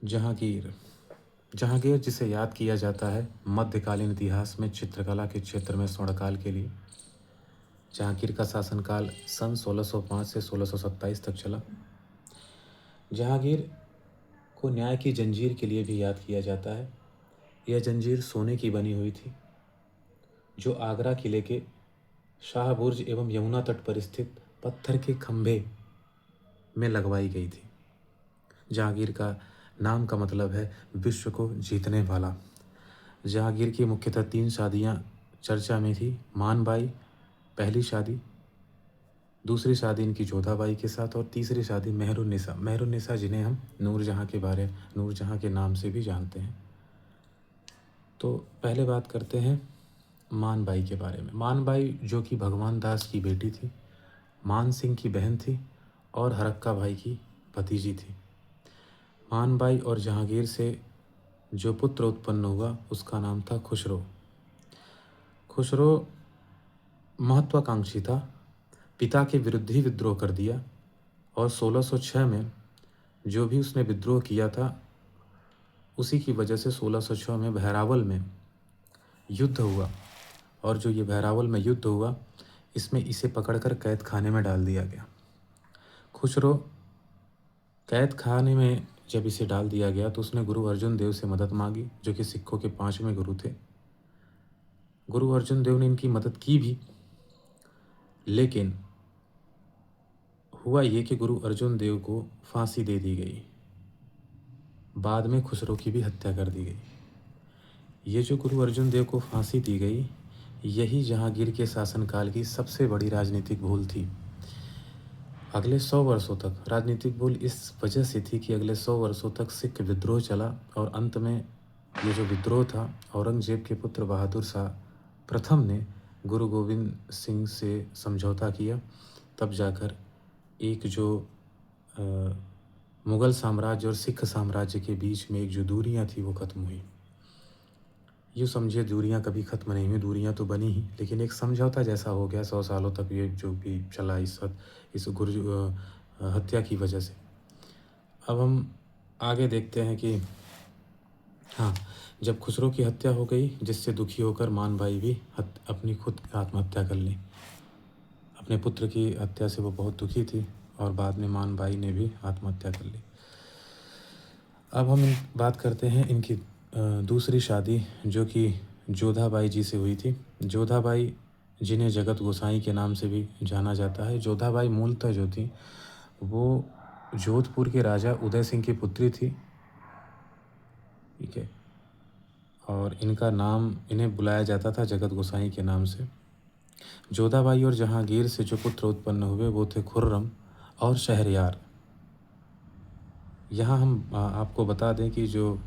जहांगीर। जहांगीर जिसे याद किया जाता है मध्यकालीन इतिहास में चित्रकला के क्षेत्र में स्वर्णकाल के लिए। जहांगीर का शासनकाल सन 1605 से 1627 तक चला। जहांगीर को न्याय की जंजीर के लिए भी याद किया जाता है। यह जंजीर सोने की बनी हुई थी, जो आगरा किले के शाह बुर्ज एवं यमुना तट पर स्थित पत्थर के खंभे में लगवाई गई थी। जहांगीर का नाम का मतलब है विश्व को जीतने वाला। जहांगीर की मुख्यतः 3 शादियां चर्चा में थी। मानबाई पहली शादी, दूसरी शादी इनकी जोधाबाई के साथ और तीसरी शादी मेहरुन्निसा। मेहरुन्निसा जिन्हें हम नूरजहां के नाम से भी जानते हैं। तो पहले बात करते हैं मानबाई के बारे में। मानबाई जो कि भगवान दास की बेटी थी, मान सिंह की बहन थी और हरक्का भाई की भतीजी थी। मानबाई और जहांगीर से जो पुत्र उत्पन्न हुआ उसका नाम था खुसरो। खुसरो महत्वाकांक्षी था, पिता के विरुद्ध ही विद्रोह कर दिया और 1606 में जो भी उसने विद्रोह किया था उसी की वजह से 1606 में बहरावल में युद्ध हुआ। और जो ये बहरावल में युद्ध हुआ इसमें इसे पकड़कर कैद खाने में डाल दिया गया। खुसरो कैद खाने में जब इसे डाल दिया गया तो उसने गुरु अर्जुन देव से मदद मांगी, जो कि सिखों के 5वें गुरु थे। गुरु अर्जुन देव ने इनकी मदद की भी, लेकिन हुआ ये कि गुरु अर्जुन देव को फांसी दे दी गई। बाद में खुसरो की भी हत्या कर दी गई। ये जो गुरु अर्जुन देव को फांसी दी गई, यही जहांगीर के शासनकाल की सबसे बड़ी राजनीतिक भूल थी। अगले 100 वर्षों तक राजनीतिक भूल इस वजह से थी कि अगले 100 वर्षों तक सिख विद्रोह चला और अंत में ये जो विद्रोह था, औरंगजेब के पुत्र बहादुर शाह प्रथम ने गुरु गोविंद सिंह से समझौता किया। तब जाकर एक जो मुग़ल साम्राज्य और सिख साम्राज्य के बीच में एक जो दूरियां थी वो ख़त्म हुई। यूँ समझिए दूरियां कभी ख़त्म नहीं हुई, दूरियां तो बनी ही, लेकिन एक समझौता जैसा हो गया 100 सालों तक ये जो भी चला इस हत्या की वजह से। अब हम आगे देखते हैं कि हाँ, जब खुसरो की हत्या हो गई जिससे दुखी होकर मानबाई भी अपनी खुद आत्महत्या कर ली। अपने पुत्र की हत्या से वो बहुत दुखी थी और बाद में मानबाई ने भी आत्महत्या कर ली। अब हम बात करते हैं इनकी दूसरी शादी, जो कि जोधाबाई जी से हुई थी। जोधाबाई जिन्हें जगत गोसाई के नाम से भी जाना जाता है। जोधाबाई मूलतः जो थी वो जोधपुर के राजा उदय सिंह की पुत्री थी, ठीक है, और इन्हें बुलाया जाता था जगत गोसाई के नाम से। जोधाबाई और जहांगीर से जो पुत्र उत्पन्न हुए वो थे खुर्रम और शहरयार। यहाँ हम आपको बता दें कि जो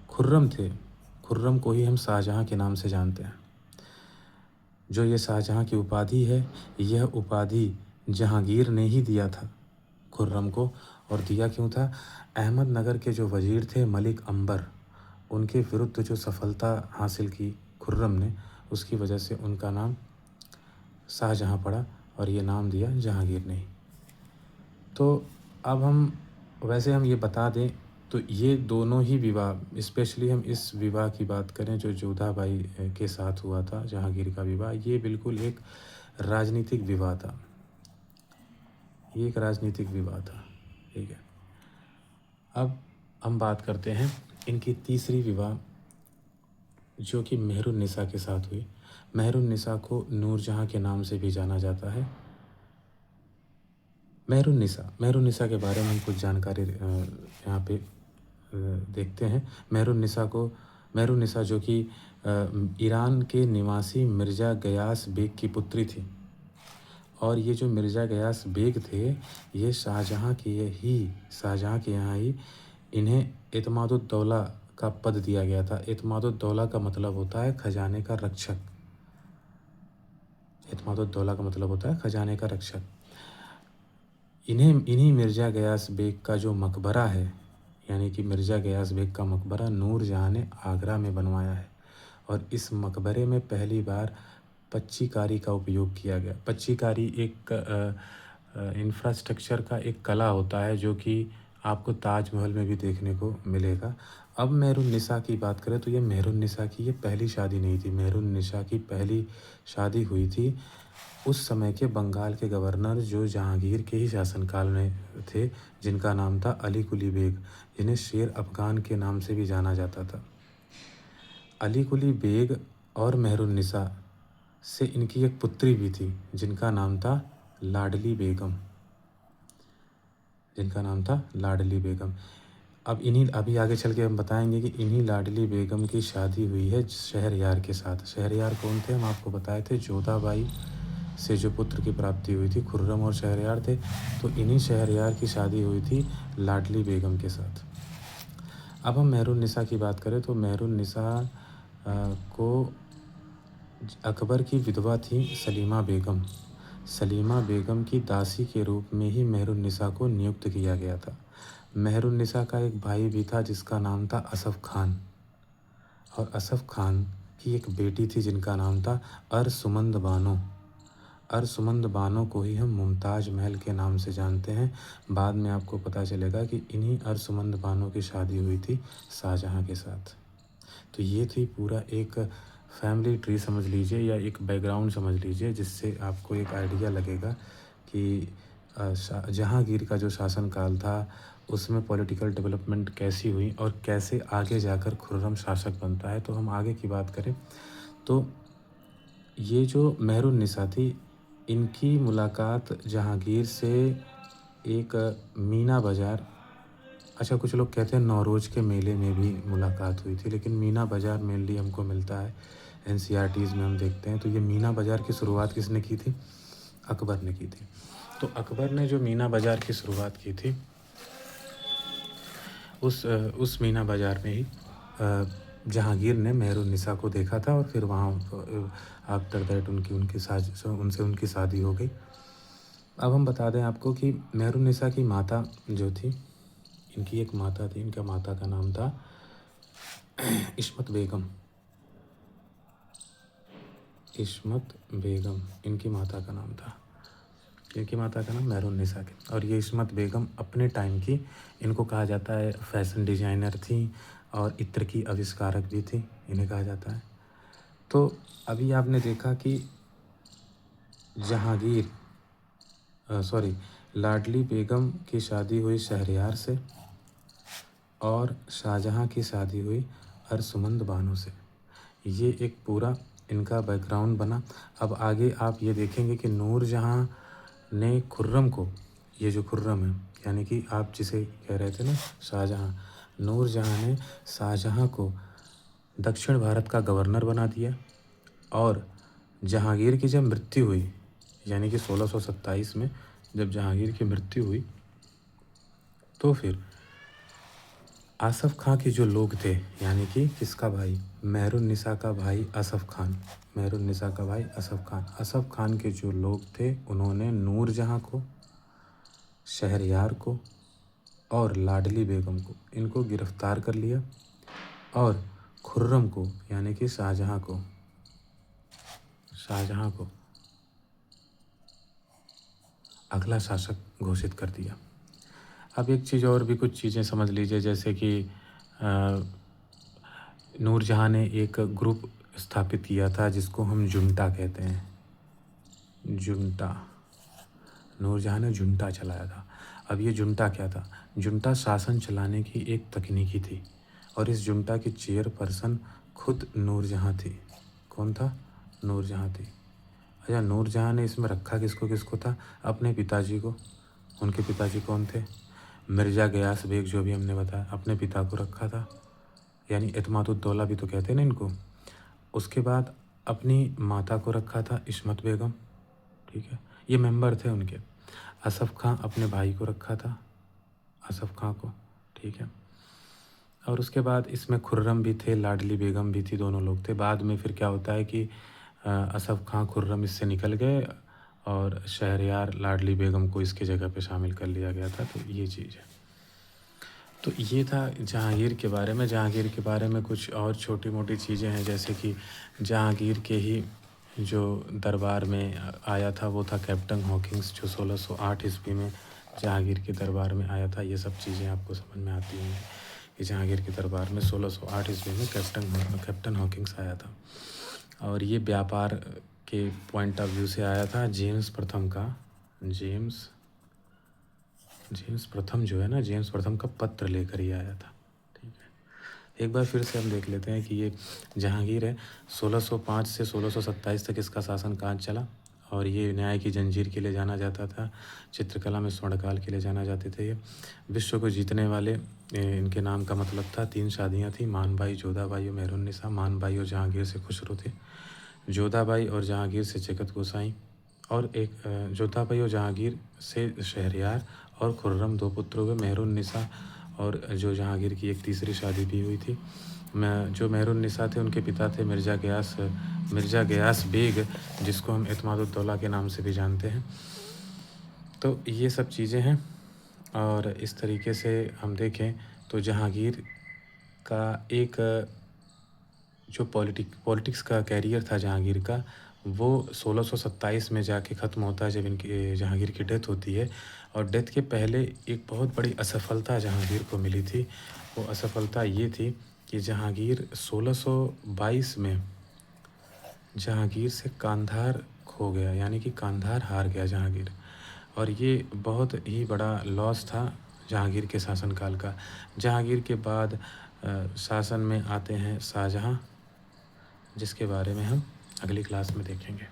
खुर्रम थे, खुर्रम को ही हम शाहजहाँ के नाम से जानते हैं। जो ये शाहजहाँ की उपाधि है, यह उपाधि जहांगीर ने ही दिया था खुर्रम को। और दिया क्यों था? अहमदनगर के जो वजीर थे मलिक अंबर, उनके विरुद्ध जो सफलता हासिल की खुर्रम ने, उसकी वजह से उनका नाम शाहजहाँ पड़ा और ये नाम दिया जहांगीर ने ही। तो अब हम ये बता दें तो ये दोनों ही विवाह, स्पेशली हम इस विवाह की बात करें जो जोधाबाई के साथ हुआ था, जहांगीर का विवाह, ये बिल्कुल एक राजनीतिक विवाह था। ये एक राजनीतिक विवाह था, ठीक है। अब हम बात करते हैं इनकी तीसरी विवाह, जो कि मेहरुन्निसा के साथ हुई। मेहरुन्निसा को नूरजहाँ के नाम से भी जाना जाता है। मेहरुन्निसा के बारे में हम कुछ जानकारी यहाँ पे देखते हैं। मेहरुन्निसा जो कि ईरान के निवासी मिर्ज़ा गयास बेग की पुत्री थी। और ये जो मिर्ज़ा गयास बेग थे, ये शाहजहाँ के यहाँ ही इन्हें इत्मादुद्दौला का पद दिया गया था। इत्मादुद्दौला का मतलब होता है खजाने का रक्षक। इत्मादुद्दौला का मतलब होता है खजाने का रक्षक। इन्हीं मिर्ज़ा गयास बेग का जो मकबरा है, यानी कि मिर्ज़ा गयास बेग का मकबरा नूरजहाँ ने आगरा में बनवाया है। और इस मकबरे में पहली बार पच्चीकारी का उपयोग किया गया। पच्चीकारी एक इंफ्रास्ट्रक्चर का एक कला होता है जो कि आपको ताजमहल में भी देखने को मिलेगा। अब मेहरुन्निसा की बात करें तो ये मेहरुन्निसा की ये पहली शादी नहीं थी। मेहरुन्निसा की पहली शादी हुई थी उस समय के बंगाल के गवर्नर जो जहांगीर के ही शासनकाल में थे, जिनका नाम था अली कुली बेग, जिन्हें शेर अफ़गान के नाम से भी जाना जाता था। अली कुली बेग और मेहरुन्निसा से इनकी एक पुत्री भी थी जिनका नाम था लाडली बेगम, जिनका नाम था लाडली बेगम। अब इन्हीं अभी आगे चल के हम बताएंगे कि इन्हीं लाडली बेगम की शादी हुई है शहरयार के साथ। शहरयार कौन थे? हम आपको बताए थे, जोधाबाई से जो पुत्र की प्राप्ति हुई थी, खुर्रम और शहरयार थे, तो इन्हीं शहरयार की शादी हुई थी लाडली बेगम के साथ। अब हम मेहरुन्निसा की बात करें तो मेहरुन्निसा को अकबर की विधवा थी सलीमा बेगम। सलीमा बेगम की दासी के रूप में ही मेहरुन्निसा को नियुक्त किया गया था। मेहरुन्निसा का एक भाई भी था जिसका नाम था असफ़ खान, और असफ़ खान की एक बेटी थी जिनका नाम था अरसुमंद बानो। अरसुमंद बानो को ही हम मुमताज़ महल के नाम से जानते हैं। बाद में आपको पता चलेगा कि इन्हीं अरसुमंद बानो की शादी हुई थी शाहजहाँ के साथ। तो ये थी पूरा एक फैमिली ट्री समझ लीजिए, या एक बैकग्राउंड समझ लीजिए, जिससे आपको एक आइडिया लगेगा कि जहांगीर का जो शासनकाल था उसमें पॉलिटिकल डेवलपमेंट कैसी हुई और कैसे आगे जाकर खुर्रम शासक बनता है। तो हम आगे की बात करें तो ये जो मेहरुन्निसा थी, इनकी मुलाकात जहांगीर से एक मीना बाज़ार, अच्छा कुछ लोग कहते हैं नौरोज़ के मेले में भी मुलाकात हुई थी, लेकिन मीना बाज़ार मेनली हमको मिलता है एनसीईआरटीज़ में हम देखते हैं। तो ये मीना बाज़ार की शुरुआत किसने की थी? अकबर ने की थी। तो अकबर ने जो मीना बाज़ार की शुरुआत की थी, उस मीना बाज़ार में ही जहांगीर ने मेहरुन्निसा को देखा था, और फिर वहाँ आफ्टर दैट उनकी शादी हो गई। अब हम बता दें आपको कि मेहरुन्निसा की माता जो थी, इनकी एक माता थी, इनका माता का नाम था इस्मत बेगम। इस्मत बेगम इनकी माता का नाम था। इनकी माता का नाम मेहरुन्निसा के, और ये इस्मत बेगम अपने टाइम की, इनको कहा जाता है फैशन डिज़ाइनर थी और इत्र की आविष्कारक भी थी, इन्हें कहा जाता है। तो अभी आपने देखा कि लाडली बेगम की शादी हुई शहरयार से और शाहजहाँ की शादी हुई अरसुमंद बानो से। ये एक पूरा इनका बैकग्राउंड बना। अब आगे आप ये देखेंगे कि नूरजहाँ ने खुर्रम को, ये जो खुर्रम है यानी कि आप जिसे कह रहे थे ना शाहजहाँ, नूरजहाँ ने शाहजहाँ को दक्षिण भारत का गवर्नर बना दिया। और जहांगीर की जब मृत्यु हुई, यानी कि 1627 में जब जहांगीर की मृत्यु हुई, तो फिर आसफ़ खां के जो लोग थे, यानी कि किसका भाई? मेहरुन्निसा का भाई असफ़ खान। मेहरुन्निसा का भाई असफ़ खान। असफ़ खान के जो लोग थे उन्होंने नूरजहाँ को, शहरयार को और लाडली बेगम को, इनको गिरफ़्तार कर लिया और खुर्रम को यानी कि शाहजहाँ को अगला शासक घोषित कर दिया। अब एक चीज़ और भी, कुछ चीज़ें समझ लीजिए, जैसे कि नूरजहाँ ने एक ग्रुप स्थापित किया था जिसको हम जुंटा कहते हैं। जुंटा, नूरजहाँ ने जुंटा चलाया था। अब ये जुंटा क्या था? जुंटा शासन चलाने की एक तकनीकी थी, और इस जुंटा की चेयरपर्सन खुद नूरजहाँ थी। कौन था? नूरजहाँ थी। अच्छा, नूरजहाँ ने इसमें रखा किसको किसको था? अपने पिताजी को। उनके पिताजी कौन थे? मिर्ज़ा गयास बेग, जो भी हमने बताया, अपने पिता को रखा था, यानी एतमादुद्दौला भी तो कहते हैं ना इनको। उसके बाद अपनी माता को रखा था इस्मत बेगम, ठीक है, ये मेंबर थे उनके। असफ़ खां अपने भाई को रखा था, असफ़ खां को, ठीक है। और उसके बाद इसमें खुर्रम भी थे, लाडली बेगम भी थी, दोनों लोग थे। बाद में फिर क्या होता है कि असफ़ खां खुर्रम इससे निकल गए और शहरयार लाडली बेगम को इसके जगह पे शामिल कर लिया गया था। तो ये चीज़ है। तो ये था जहांगीर के बारे में। जहांगीर के बारे में कुछ और छोटी मोटी चीज़ें हैं, जैसे कि जहांगीर के ही जो दरबार में आया था वो था कैप्टन हॉकिंस, जो 1608 ईस्वी में जहांगीर के दरबार में आया था। ये सब चीज़ें आपको समझ में आती होंगी कि जहांगीर के दरबार में 1608 ईस्वी में कैप्टन हॉकिंस आया था। और ये व्यापार के पॉइंट ऑफ व्यू से आया था। जेम्स प्रथम जो है ना, जेम्स प्रथम का पत्र लेकर ही आया था। ठीक है, एक बार फिर से हम देख लेते हैं कि ये जहांगीर है 1605 से 1627 तक इसका शासनकाल चला। और ये न्याय की जंजीर के लिए जाना जाता था, चित्रकला में स्वर्णकाल के लिए जाना जाते थे। ये विश्व को जीतने वाले इनके नाम का मतलब था। 3 शादियां थी, मानबाई, जोधाबाई और मेहरुन्निसा। मानबाई और जहांगीर से खुसरो थे, जोधाबाई और जहांगीर से जगत गोसाई, और एक जोधाबाई और जहांगीर से शहरयार और खुर्रम 2 पुत्र हुए, मेहरुन्निसा और जो जहांगीर की एक तीसरी शादी भी हुई थी। जो मेहरुन्निसा थे उनके पिता थे मिर्ज़ा गयास बेग, जिसको हम इत्मादुद्दौला के नाम से भी जानते हैं। तो ये सब चीज़ें हैं। और इस तरीके से हम देखें तो जहांगीर का एक जो पॉलिटिक्स का कैरियर था जहांगीर का, वो 1627 में जाके ख़त्म होता है, जब इनकी जहांगीर की डेथ होती है। और डेथ के पहले एक बहुत बड़ी असफलता जहांगीर को मिली थी। वो असफलता ये थी कि जहांगीर 1622 में जहांगीर से कांधार खो गया, यानी कि कांधार हार गया जहांगीर। और ये बहुत ही बड़ा लॉस था जहांगीर के शासनकाल का। जहांगीर के बाद शासन में आते हैं शाहजहाँ, जिसके बारे में हम अगली क्लास में देखेंगे।